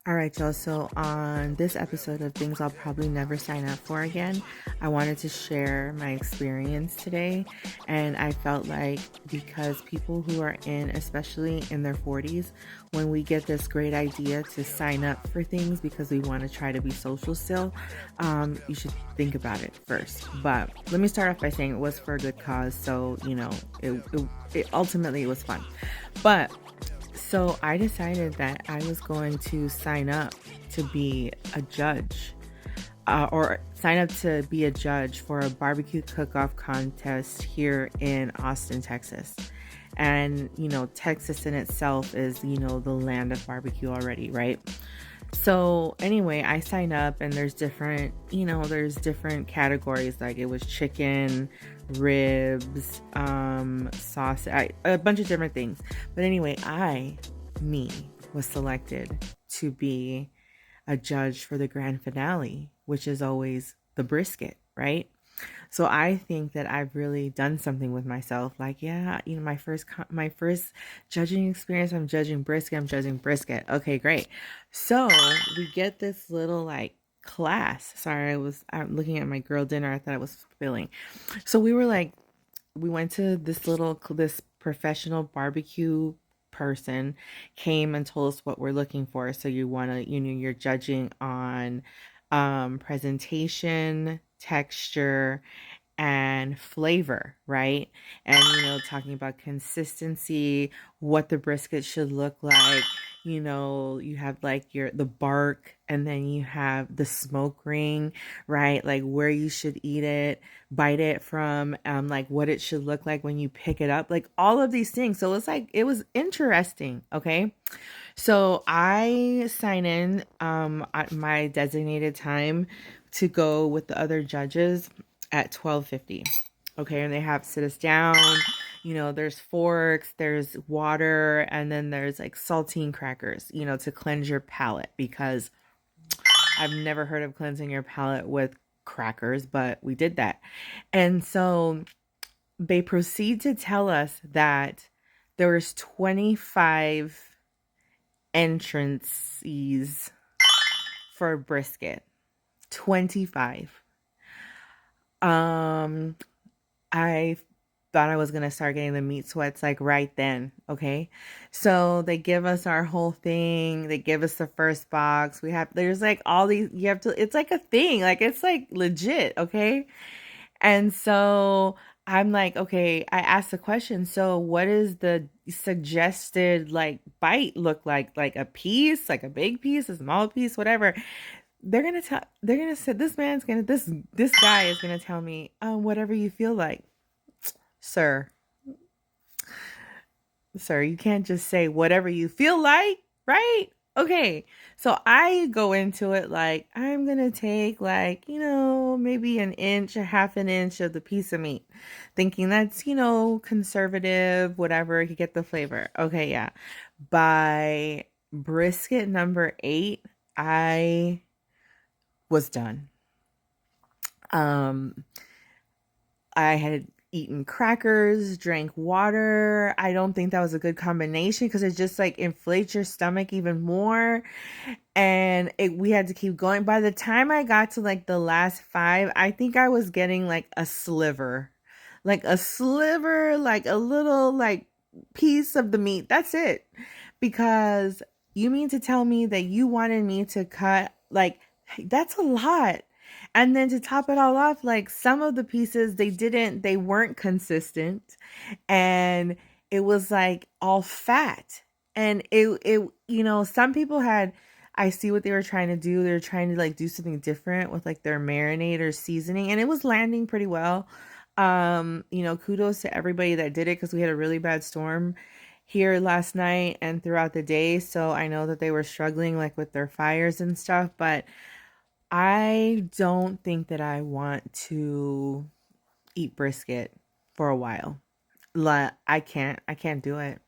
All right, y'all. So, on this episode of Things I'll Probably Never Sign Up For Again, I wanted to share my experience today. And I felt like because people who are especially in their 40s, when we get this great idea to sign up for things because we want to try to be social still, you should think about it first. But let me start off by saying it was for a good cause. So, it ultimately it was fun. But so I decided that I was going to sign up to be a judge, or sign up to be a judge for a barbecue cook-off contest here in Austin, Texas. And, Texas in itself is, the land of barbecue already, right? So anyway, I signed up and there's different categories. Like it was chicken, ribs, sauce, a bunch of different things. But anyway, me, was selected to be a judge for the grand finale, which is always the brisket, right? So I think that I've really done something with myself. Like, yeah, my first judging experience, I'm judging brisket. I'm judging brisket. Okay, great. So we get this little like class. Sorry, I'm looking at my girl dinner. I thought I was spilling. So we went to this professional barbecue person came and told us what we're looking for. So you're judging on presentation, texture, and flavor, right? And talking about consistency, what the brisket should look like. You have like the bark, and then you have the smoke ring, right? Like where you should bite it from, like what it should look like when you pick it up, like all of these things. So it was interesting. Okay. So I sign in at my designated time to go with the other judges at 12:50. Okay, and they have sit us down. There's forks, there's water, and then there's like saltine crackers, to cleanse your palate, because I've never heard of cleansing your palate with crackers, but we did that. And so they proceed to tell us that there was 25 entrances for brisket. 25. Um, I thought I was gonna start getting the meat sweats like right then. Okay. So they give us our whole thing. They give us the first box. There's like all these, it's like a thing. Like it's like legit. Okay. And so I'm like, okay, I asked the question. So what is the suggested like bite look like? Like a piece, like a big piece, a small piece, whatever. They're gonna say, this guy is gonna tell me, whatever you feel like. Sir, sir, you can't just say whatever you feel like, right? Okay. So I go into it like I'm gonna take like, maybe an inch, a half an inch of the piece of meat, thinking that's, conservative, whatever, you get the flavor. Okay, yeah. By brisket number 8, I was done. Um, I had eaten crackers, drank water. I don't think that was a good combination because it just like inflates your stomach even more. And we had to keep going. By the time I got to like the last 5, I think I was getting like a sliver, like a little like piece of the meat. That's it. Because you mean to tell me that you wanted me to cut like, that's a lot. And then to top it all off, like some of the pieces they weren't consistent, and it was like all fat. And some people had, I see what they were trying to do. They were trying to like do something different with like their marinade or seasoning, and it was landing pretty well. Kudos to everybody that did it, because we had a really bad storm here last night and throughout the day. So I know that they were struggling like with their fires and stuff, but I don't think that I want to eat brisket for a while. I can't do it.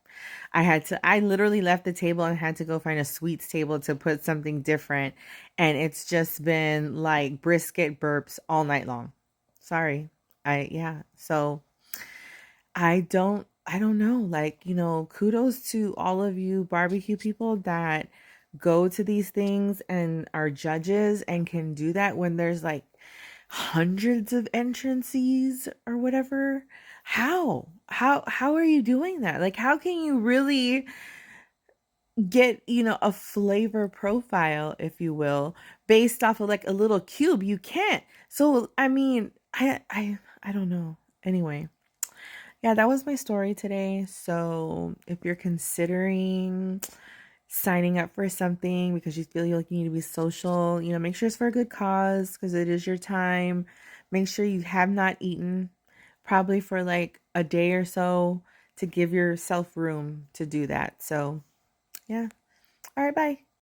I literally left the table and had to go find a sweets table to put something different. And it's just been like brisket burps all night long. Sorry. Yeah. So I don't know. Like, kudos to all of you barbecue people that go to these things and are judges and can do that when there's like hundreds of entrances or whatever? How are you doing that? Like, how can you really get, a flavor profile, if you will, based off of like a little cube? You can't. So I mean, I don't know. Anyway, yeah, that was my story today. So if you're considering signing up for something because you feel like you need to be social, make sure it's for a good cause because it is your time. Make sure you have not eaten probably for like a day or so to give yourself room to do that. So, yeah. All right, bye.